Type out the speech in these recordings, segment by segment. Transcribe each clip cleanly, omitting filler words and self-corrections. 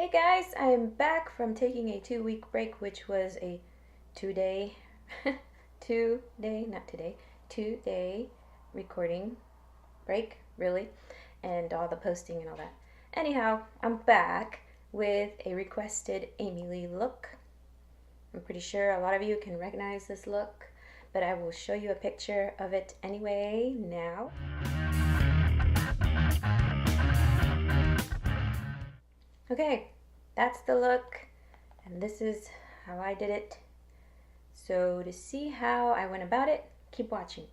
Hey guys, I'm back from taking a 2-week break, which was a 2-day, 2-day recording break, really, and all the posting and all that. Anyhow, I'm back with a requested Amy Lee look. I'm pretty sure a lot of you can recognize this look, but I will show you a picture of it anyway now. Okay, that's the look, and this is how I did it. So to see how I went about it, keep watching.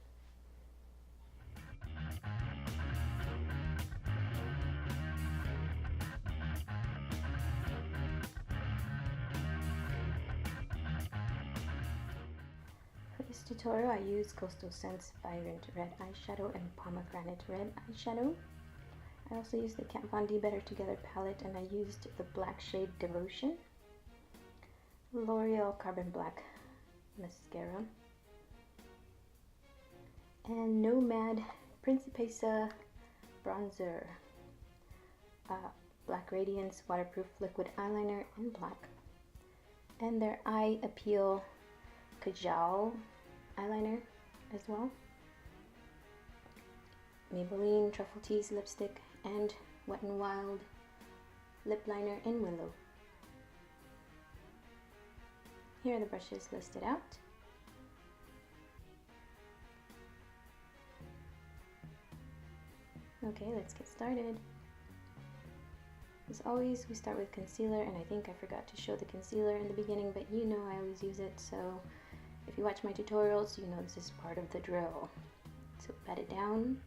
For this tutorial, I used Coastal Scents Vibrant Red Eyeshadow and Pomegranate Red Eyeshadow. I also used the Kat Von D Better Together palette, and I used the black shade Devotion, L'Oreal Carbon Black mascara, and Nomad Principessa bronzer, black Radiance waterproof liquid eyeliner in black, and their Eye Appeal Kajal eyeliner as well, Maybelline Truffle Tease lipstick, and Wet n Wild lip liner in Willow. Here are the brushes listed out. Okay, let's get started. As always, we start with concealer, and I think I forgot to show the concealer in the beginning, but you know I always use it, so if you watch my tutorials, you know this is part of the drill. So pat it down,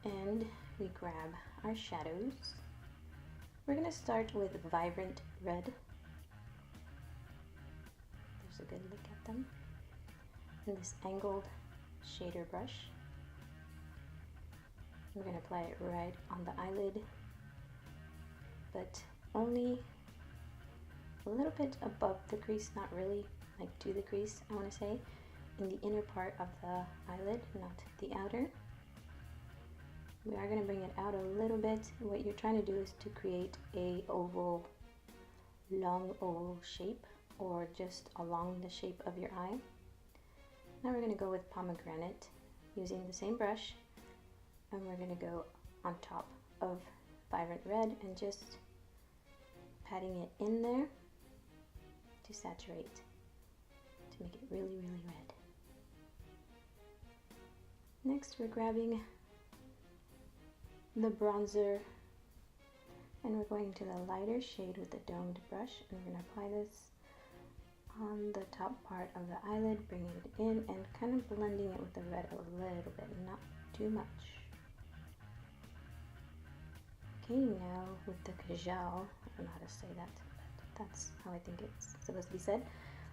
and we grab our shadows. We're going to start with Vibrant Red. There's a good look at them. And this angled shader brush. We're going to apply it right on the eyelid, but only a little bit above the crease, not really like to the crease, I want to say, in the inner part of the eyelid, not the outer. We are going to bring it out a little bit. What you're trying to do is to create a oval, long oval shape, or just along the shape of your eye. Now we're going to go with pomegranate using the same brush, and we're going to go on top of Vibrant Red and just patting it in there to saturate, to make it really, really red. Next, we're grabbing the bronzer, and we're going to the lighter shade with the domed brush, and we're going to apply this on the top part of the eyelid, bringing it in and kind of blending it with the red a little bit, not too much. Okay, now with the kajal, I don't know how to say that, but that's how I think it's supposed to be said.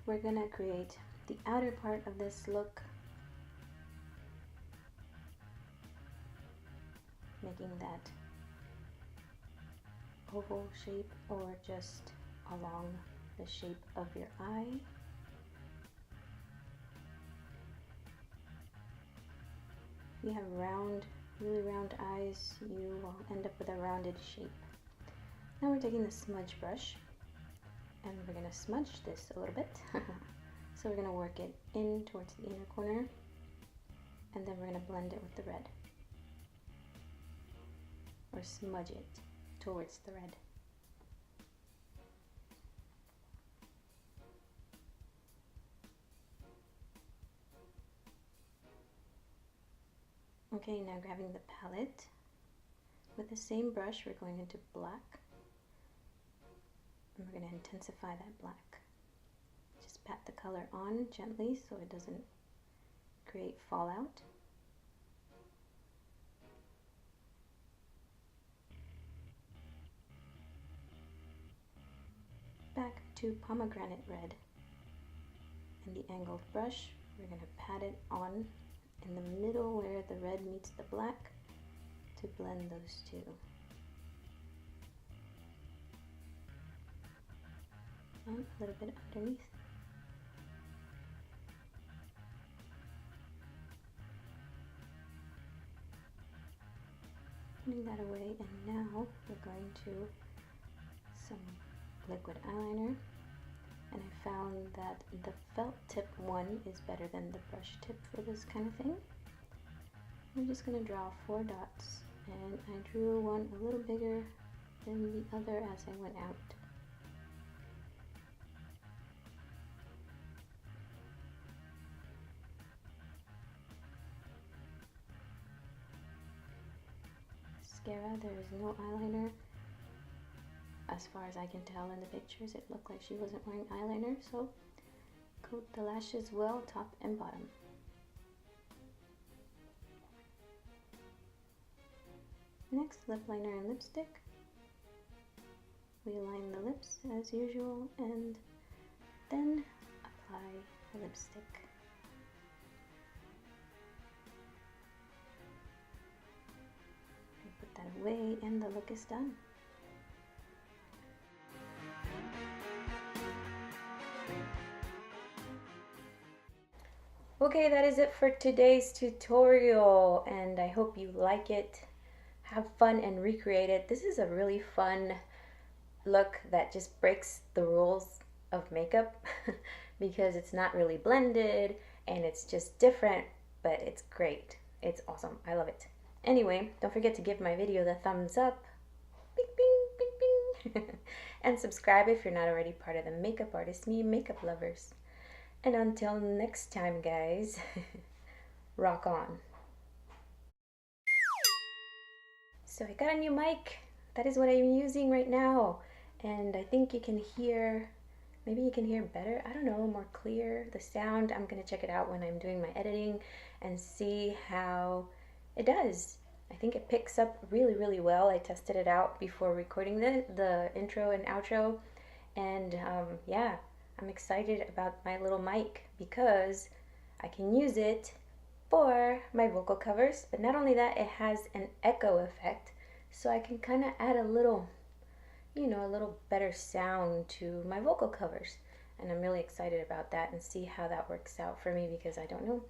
We're going to create the outer part of this look, making that oval shape or just along the shape of your eye. If you have really round eyes, you will end up with a rounded shape. Now we're taking the smudge brush, and we're going to smudge this a little bit. So we're going to work it in towards the inner corner, and then we're going to blend it with the red, or smudge it towards the red. Okay, now grabbing the palette, with the same brush we're going into black, and we're going to intensify that black. Just pat the color on gently so it doesn't create fallout. Back to pomegranate red, and the angled brush, we're going to pat it on in the middle where the red meets the black to blend those two. And a little bit underneath. putting that away, and now we're going to some liquid eyeliner. And I found that the felt tip one is better than the brush tip for this kind of thing. I'm just going to draw 4 dots, and I drew one a little bigger than the other as I went out. Mascara, there is no eyeliner. As far as I can tell in the pictures, it looked like she wasn't wearing eyeliner, so coat the lashes well, top and bottom. Next, lip liner and lipstick. We align the lips as usual, and then apply the lipstick. And put that away, and the look is done. Okay, that is it for today's tutorial, and I hope you like it. Have fun and recreate it. This is a really fun look that just breaks the rules of makeup because it's not really blended and it's just different, but it's great. It's awesome. I love it. Anyway, don't forget to give my video the thumbs up. Bing, bing, bing, bing. And subscribe if you're not already part of the Makeup Artistme makeup lovers. And until next time, guys, rock on. So I got a new mic. That is what I'm using right now. And I think you can hear, maybe you can hear better, I don't know, more clear, the sound. I'm gonna check it out when I'm doing my editing and see how it does. I think it picks up really, really well. I tested it out before recording the intro and outro. And yeah, I'm excited about my little mic because I can use it for my vocal covers, but not only that, it has an echo effect, so I can kind of add a little, you know, a little better sound to my vocal covers, and I'm really excited about that and see how that works out for me, because I don't know,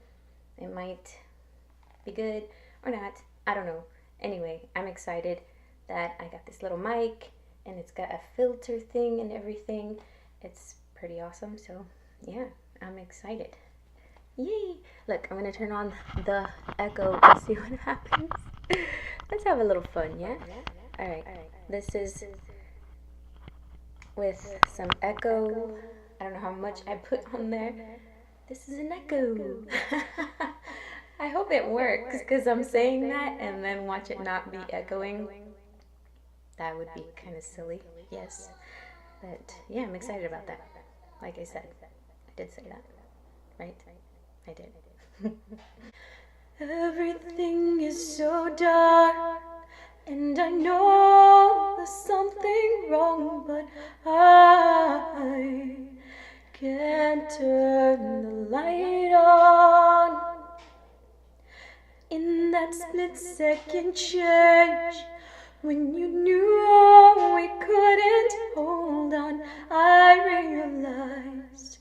it might be good or not, I don't know. Anyway, I'm excited that I got this little mic, and it's got a filter thing and everything. It's pretty awesome, so yeah, I'm excited. Yay! Look, I'm gonna turn on the echo and see what happens. Let's have a little fun, yeah? Alright, this is with some echo. I don't know how much I put on there. This is an echo. I hope it works, because I'm saying that and then watch it not be echoing. That would be kind of silly, yes. But yeah, I'm excited about that. Like I said, I did say that, right? I did. Everything is so dark, and I know there's something wrong, but I can't turn the light on. In that split second change, when you knew we couldn't hold on, I realized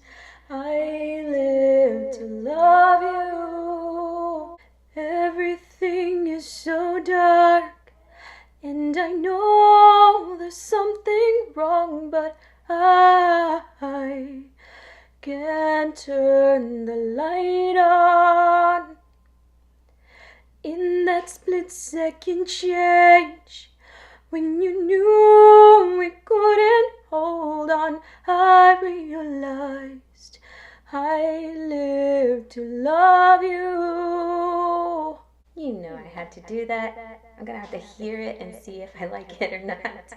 I live to love you. Everything is so dark, and I know there's something wrong, but I can't turn the light on. In that split second change, when you knew we couldn't hold on, I realized I live to love you. You know I had to do that. I'm gonna have to hear it and see if I like it or not.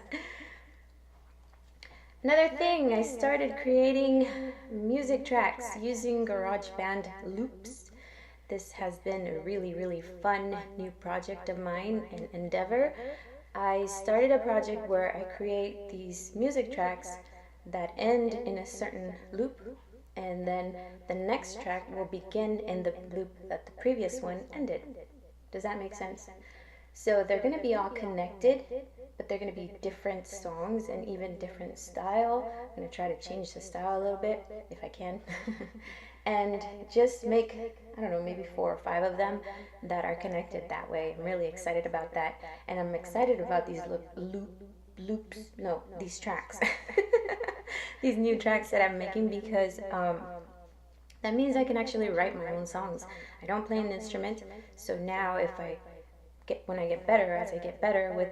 Another thing, I started creating music tracks using GarageBand loops. This has been a really, really fun new project of mine, an endeavor. I started a project where I create these music tracks that end in a certain loop, and then the next track will begin in the loop that the previous one ended. Does that make sense? So they're going to be all connected, but they're going to be different songs and even different style. I'm going to try to change the style a little bit if I can. and just make, I don't know, maybe 4 or 5 of them that are connected that way. I'm really excited about that, and I'm excited about these these tracks, these new tracks that I'm making, because that means I can actually write my own songs. I don't play an instrument, so now when I get better, as I get better with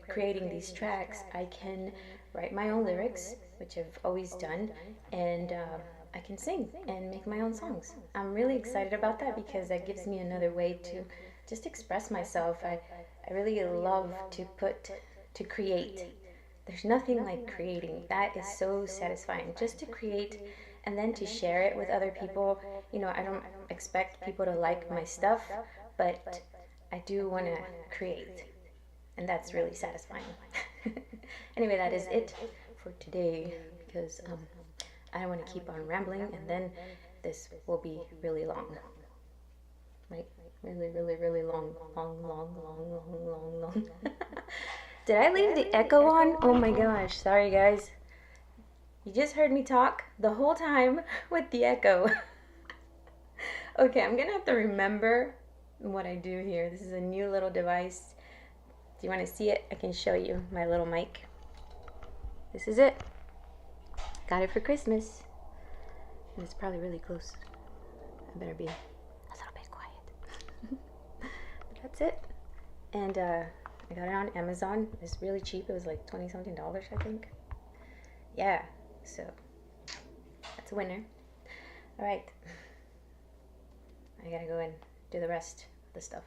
creating these tracks, I can write my own lyrics, which I've always done, and I can sing and make my own songs. I'm really excited about that because that gives me another way to just express myself. I really love to create. There's nothing like creating. That is so satisfying, just to create and then to share it with other people. You know, I don't expect people to like my stuff, but I do want to create, and that's really satisfying. Anyway, that is it for today, because I don't want to keep on rambling, and then this will be really long. Right? Really, really, really long. Did I leave the echo on? Oh my gosh, sorry guys. You just heard me talk the whole time with the echo. Okay, I'm gonna have to remember what I do here. This is a new little device. Do you want to see it? I can show you my little mic. This is it. Got it for Christmas. And it's probably really close. I better be a little bit quiet. That's it. And I got it on Amazon. It's really cheap. It was like $20-something, I think. Yeah, so that's a winner. All right. I gotta go and do the rest of the stuff.